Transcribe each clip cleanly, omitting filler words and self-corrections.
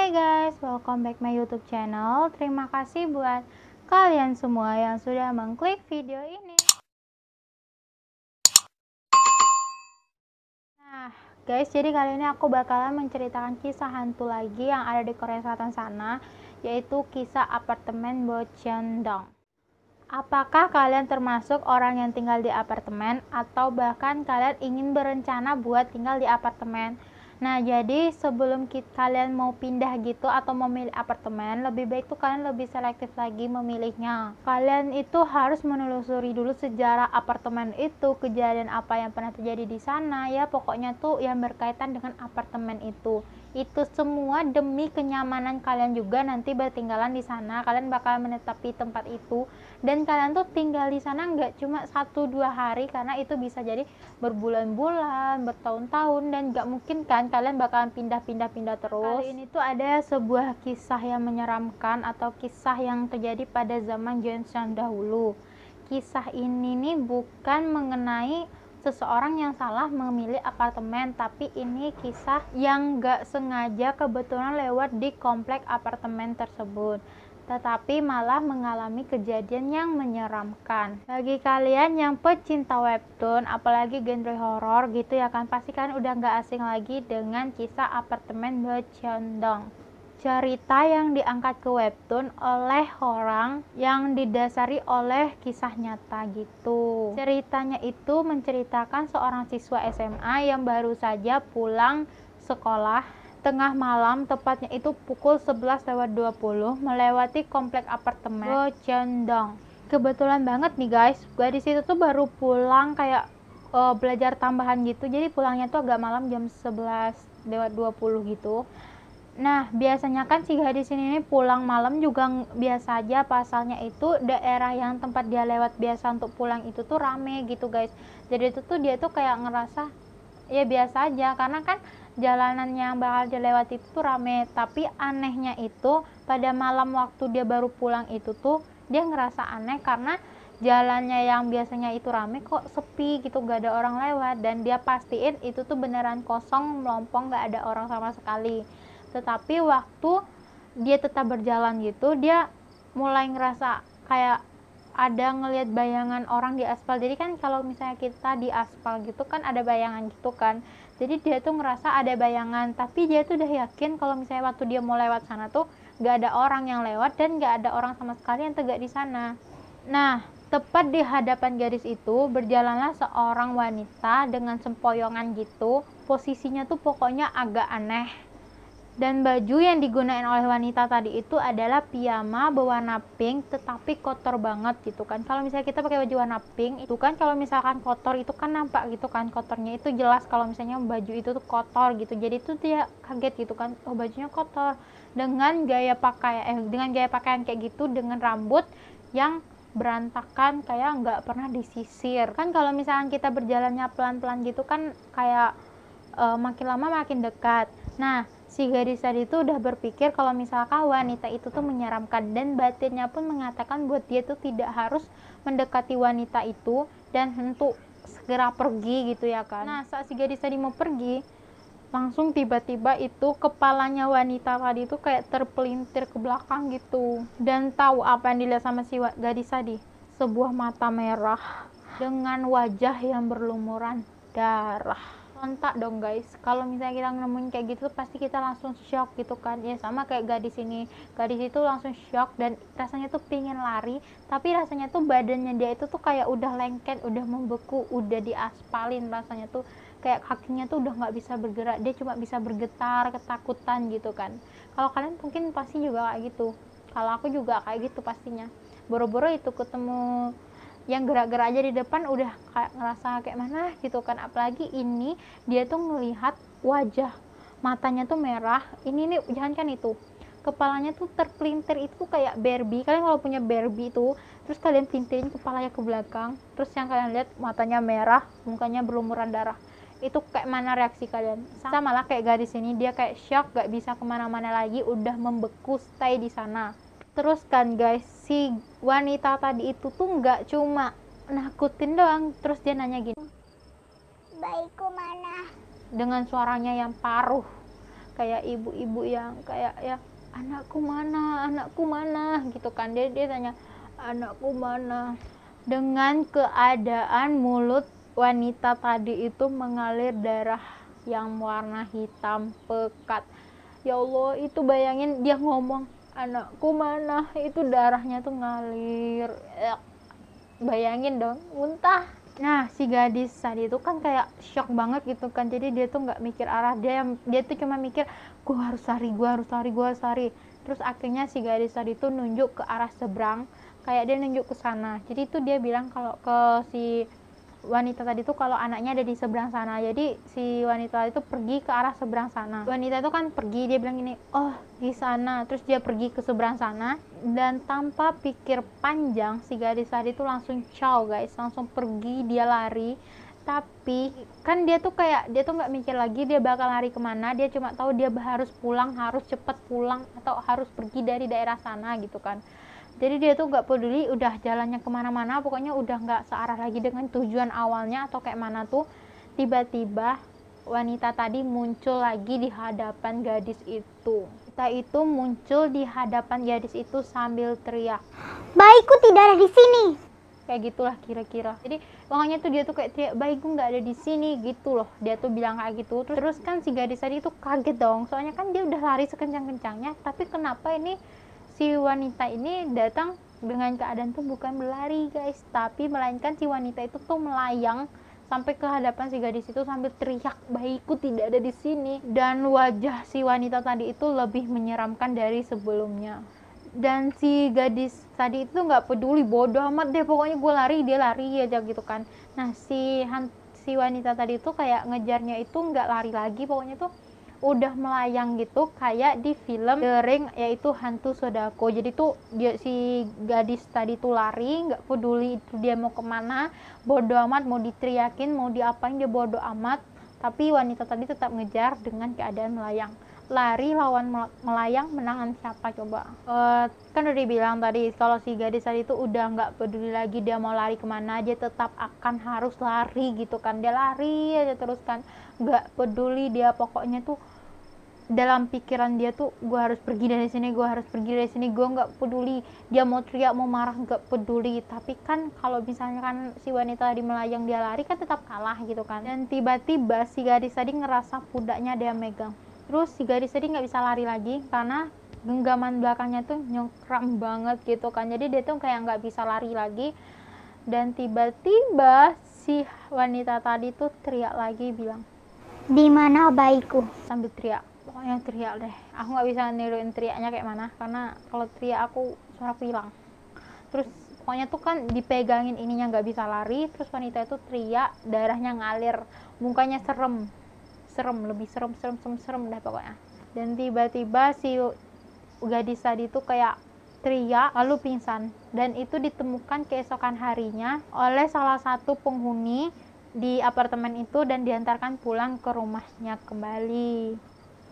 Hai guys, welcome back my YouTube channel. Terima kasih buat kalian semua yang sudah mengklik video ini. Nah, guys, jadi kali ini aku bakalan menceritakan kisah hantu lagi yang ada di Korea Selatan sana, yaitu kisah apartemen Bocheondong. Apakah kalian termasuk orang yang tinggal di apartemen atau bahkan kalian ingin berencana buat tinggal di apartemen? Nah, jadi sebelum kalian mau pindah gitu atau memilih apartemen, lebih baik tuh kalian lebih selektif lagi memilihnya. Kalian itu harus menelusuri dulu sejarah apartemen itu, kejadian apa yang pernah terjadi di sana, ya pokoknya tuh yang berkaitan dengan apartemen itu. Itu semua demi kenyamanan kalian juga nanti bertinggalan di sana. Kalian bakal menetapi tempat itu dan kalian tuh tinggal di sana nggak cuma 1-2 hari, karena itu bisa jadi berbulan-bulan, bertahun-tahun, dan nggak mungkin kan kalian bakalan pindah-pindah terus. Kali ini tuh ada sebuah kisah yang menyeramkan atau kisah yang terjadi pada zaman Joseon dahulu. Kisah ini nih bukan mengenai seseorang yang salah memilih apartemen, tapi ini kisah yang nggak sengaja kebetulan lewat di komplek apartemen tersebut, tetapi malah mengalami kejadian yang menyeramkan. Bagi kalian yang pecinta webtoon, apalagi genre horor gitu ya kan, pasti kan udah nggak asing lagi dengan kisah apartemen Bocheondong. Cerita yang diangkat ke webtoon oleh orang yang didasari oleh kisah nyata gitu. Ceritanya itu menceritakan seorang siswa SMA yang baru saja pulang sekolah tengah malam, tepatnya itu pukul 11:20, melewati komplek apartemen Bocheondong. Kebetulan banget nih guys, gadis itu tuh baru pulang kayak belajar tambahan gitu, jadi pulangnya tuh agak malam, jam 11:20 gitu. Nah, biasanya kan si gadis ini pulang malam juga biasa aja, pasalnya itu daerah yang tempat dia lewat biasa untuk pulang itu tuh rame gitu guys. Jadi itu tuh dia tuh kayak ngerasa ya biasa aja, karena kan jalanan yang bakal dilewati itu tuh rame. Tapi anehnya itu pada malam waktu dia baru pulang itu tuh dia ngerasa aneh, karena jalannya yang biasanya itu rame kok sepi gitu, gak ada orang lewat, dan dia pastiin itu tuh beneran kosong, melompong, gak ada orang sama sekali. Tetapi waktu dia tetap berjalan gitu, dia mulai ngerasa kayak ada ngelihat bayangan orang di aspal. Jadi kan kalau misalnya kita di aspal gitu kan ada bayangan gitu kan, jadi dia tuh ngerasa ada bayangan, tapi dia tuh udah yakin kalau misalnya waktu dia mau lewat sana tuh gak ada orang yang lewat dan gak ada orang sama sekali yang tegak di sana. Nah, tepat di hadapan gadis itu berjalanlah seorang wanita dengan sempoyongan gitu. Posisinya tuh pokoknya agak aneh. Dan baju yang digunakan oleh wanita tadi itu adalah piyama berwarna pink, tetapi kotor banget gitu kan. Kalau misalnya kita pakai baju warna pink itu kan, kalau misalkan kotor itu kan nampak gitu kan, kotornya itu jelas kalau misalnya baju itu tuh kotor gitu. Jadi itu dia kaget gitu kan, oh bajunya kotor, dengan gaya pakaian kayak gitu, dengan rambut yang berantakan kayak nggak pernah disisir. Kan kalau misalkan kita berjalannya pelan-pelan gitu kan kayak makin lama makin dekat. Nah, si gadis tadi itu udah berpikir kalau misalkan wanita itu tuh menyeramkan, dan batinnya pun mengatakan buat dia tuh tidak harus mendekati wanita itu dan untuk segera pergi gitu ya kan. Nah, saat si gadis tadi mau pergi, langsung tiba-tiba itu kepalanya wanita tadi itu kayak terpelintir ke belakang gitu. Dan tahu apa yang dilihat sama si gadis tadi? Sebuah mata merah dengan wajah yang berlumuran darah. Sontak dong guys, kalau misalnya kita nemuin kayak gitu pasti kita langsung shock gitu kan. Ya sama kayak gadis ini, gadis itu langsung shock dan rasanya tuh pingin lari, tapi rasanya tuh badannya dia itu tuh kayak udah lengket, udah membeku, udah diaspalin, rasanya tuh kayak kakinya tuh udah nggak bisa bergerak, dia cuma bisa bergetar ketakutan gitu kan. Kalau kalian mungkin pasti juga kayak gitu, kalau aku juga kayak gitu pastinya. Boro-boro itu ketemu yang gerak-gerak aja di depan udah kayak ngerasa kayak mana gitu kan. Apalagi ini dia tuh ngelihat wajah matanya tuh merah, ini nih jangan kan itu kepalanya tuh terpelintir, itu kayak Barbie. Kalian kalau punya Barbie itu terus kalian pelintirin kepalanya ke belakang, terus yang kalian lihat matanya merah, mukanya berlumuran darah, itu kayak mana reaksi kalian? Sama lah kayak gadis ini, dia kayak shock, gak bisa kemana-mana lagi, udah membeku stay di sana. Terus kan guys, si wanita tadi itu tuh nggak cuma nakutin doang, terus dia nanya gini, bayiku mana? Dengan suaranya yang paruh, kayak ibu-ibu yang kayak ya anakku mana gitu kan. Dia tanya anakku mana, dengan keadaan mulut wanita tadi itu mengalir darah yang warna hitam pekat. Ya Allah, itu bayangin dia ngomong anakku mana, itu darahnya tuh ngalir. Bayangin dong, muntah. Nah, si gadis tadi itu kan kayak shock banget gitu kan. Jadi dia tuh nggak mikir arah, dia tuh cuma mikir gua harus lari. Terus akhirnya si gadis tadi tuh nunjuk ke arah seberang, kayak dia nunjuk ke sana. Jadi tuh dia bilang kalau ke si wanita tadi tuh kalau anaknya ada di seberang sana. Jadi si wanita itu pergi ke arah seberang sana. Wanita itu kan pergi, dia bilang gini, oh di sana. Terus dia pergi ke seberang sana, dan tanpa pikir panjang si gadis tadi tuh langsung ciao guys, langsung pergi, dia lari. Tapi kan dia tuh nggak mikir lagi dia bakal lari kemana. Dia cuma tahu dia harus pulang, harus cepet pulang, atau harus pergi dari daerah sana gitu kan. Jadi dia tuh nggak peduli udah jalannya kemana-mana, pokoknya udah nggak searah lagi dengan tujuan awalnya atau kayak mana tuh. Tiba-tiba wanita tadi muncul lagi di hadapan gadis itu. Wanita itu muncul di hadapan gadis itu sambil teriak, bayiku tidak ada di sini. Kayak gitulah kira-kira. Jadi pokoknya tuh dia tuh kayak teriak, bayiku nggak ada di sini gitu loh. Dia tuh bilang kayak gitu. Terus kan si gadis tadi tuh kaget dong, soalnya kan dia udah lari sekencang-kencangnya, tapi kenapa ini si wanita ini datang dengan keadaan tuh bukan berlari guys, tapi melainkan si wanita itu tuh melayang sampai ke hadapan si gadis itu sambil teriak, bayiku tidak ada di sini. Dan wajah si wanita tadi itu lebih menyeramkan dari sebelumnya. Dan si gadis tadi itu nggak peduli, bodoh amat deh, pokoknya gue lari, dia lari aja gitu kan. Nah si wanita tadi itu kayak ngejarnya itu nggak lari lagi, pokoknya tuh udah melayang gitu kayak di film The Ring, yaitu hantu Sodako. Jadi tuh si gadis tadi tuh lari, nggak peduli itu dia mau kemana, bodo amat, mau diteriakin mau diapain dia bodo amat. Tapi wanita tadi tetap ngejar dengan keadaan melayang. Lari lawan melayang, menangan siapa coba? Kan udah dibilang tadi kalau si gadis tadi itu udah nggak peduli lagi dia mau lari kemana, dia tetap akan harus lari gitu kan. Dia lari aja terus kan, nggak peduli dia, pokoknya tuh dalam pikiran dia tuh gue harus pergi dari sini, gue nggak peduli dia mau teriak mau marah, nggak peduli. Tapi kan kalau misalnya kan si wanita tadi melayang dia lari kan tetap kalah gitu kan. Dan tiba-tiba si gadis tadi ngerasa pundaknya dia megang. Terus si gadis tadi nggak bisa lari lagi karena genggaman belakangnya tuh nyengkram banget gitu kan. Jadi dia tuh kayak nggak bisa lari lagi. Dan tiba-tiba si wanita tadi tuh teriak lagi, bilang, di mana bayiku? Sambil teriak, pokoknya teriak deh. Aku nggak bisa niruin teriaknya kayak mana karena kalau teriak aku suaraku hilang. Terus pokoknya tuh kan dipegangin ininya nggak bisa lari. Terus wanita itu teriak, darahnya ngalir, mukanya lebih serem dah pokoknya. Dan tiba-tiba si gadis tadi tuh kayak teriak lalu pingsan, dan itu ditemukan keesokan harinya oleh salah satu penghuni di apartemen itu dan diantarkan pulang ke rumahnya kembali.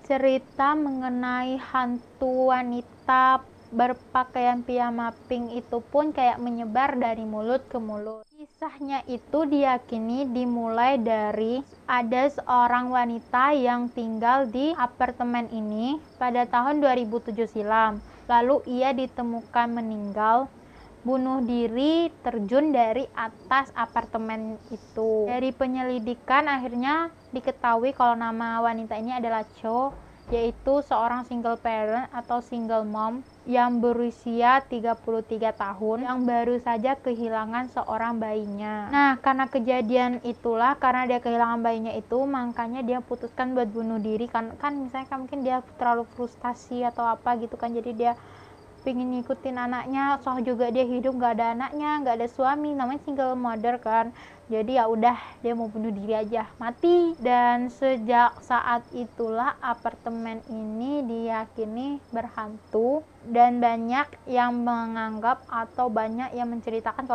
Cerita mengenai hantu wanita berpakaian piyama pink itu pun kayak menyebar dari mulut ke mulut. Kisahnya itu diyakini dimulai dari ada seorang wanita yang tinggal di apartemen ini pada tahun 2007 silam. Lalu ia ditemukan meninggal bunuh diri terjun dari atas apartemen itu. Dari penyelidikan akhirnya diketahui kalau nama wanita ini adalah Cho, yaitu seorang single parent atau single mom yang berusia 33 tahun yang baru saja kehilangan seorang bayinya. Nah, karena kejadian itulah, karena dia kehilangan bayinya itu, makanya dia putuskan buat bunuh diri kan misalnya kan mungkin dia terlalu frustasi atau apa gitu kan, jadi dia pengen ngikutin anaknya, soal juga dia hidup nggak ada anaknya, nggak ada suami, namanya single mother kan. Jadi ya udah dia mau bunuh diri aja, mati. Dan sejak saat itulah apartemen ini diyakini berhantu, dan banyak yang menganggap atau banyak yang menceritakan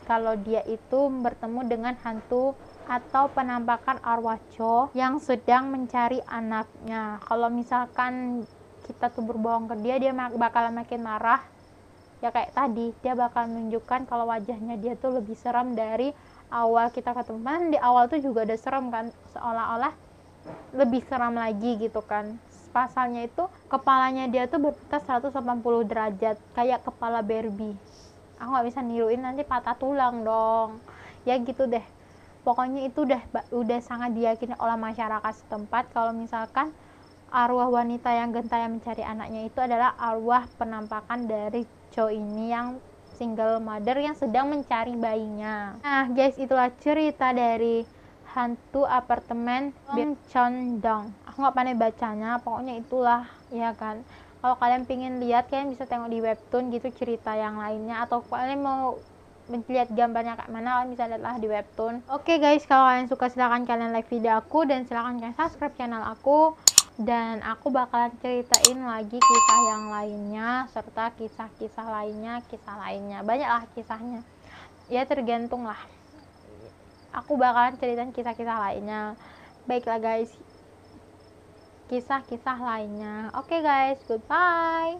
kalau dia itu bertemu dengan hantu atau penampakan arwah Cho yang sedang mencari anaknya. Kalau misalkan kita tuh berbohong ke dia bakalan makin marah. Ya kayak tadi, dia bakal menunjukkan kalau wajahnya dia tuh lebih seram dari awal kita ketemu. Di awal tuh juga udah serem kan, seolah-olah lebih seram lagi gitu kan. Pasalnya itu kepalanya dia tuh berputar 180 derajat kayak kepala Barbie. Aku nggak bisa niruin, nanti patah tulang dong. Ya gitu deh. Pokoknya itu udah sangat diyakini oleh masyarakat setempat kalau misalkan arwah wanita yang gentaya mencari anaknya itu adalah arwah penampakan dari Cho ini yang single mother yang sedang mencari bayinya. Nah guys, itulah cerita dari hantu apartemen Cheongdong. Aku nggak pandai bacanya, pokoknya itulah ya kan. Kalau kalian pengen lihat, kalian bisa tengok di webtoon gitu cerita yang lainnya, atau kalian mau melihat gambarnya kayak mana, kalian bisa lihatlah di webtoon. Oke guys, kalau kalian suka silahkan kalian like video aku dan silahkan kalian subscribe channel aku, dan aku bakalan ceritain lagi kisah yang lainnya serta kisah-kisah lainnya, banyaklah kisahnya ya, tergantung lah, aku bakalan ceritain kisah-kisah lainnya. Baiklah guys, kisah-kisah lainnya. Oke guys, goodbye.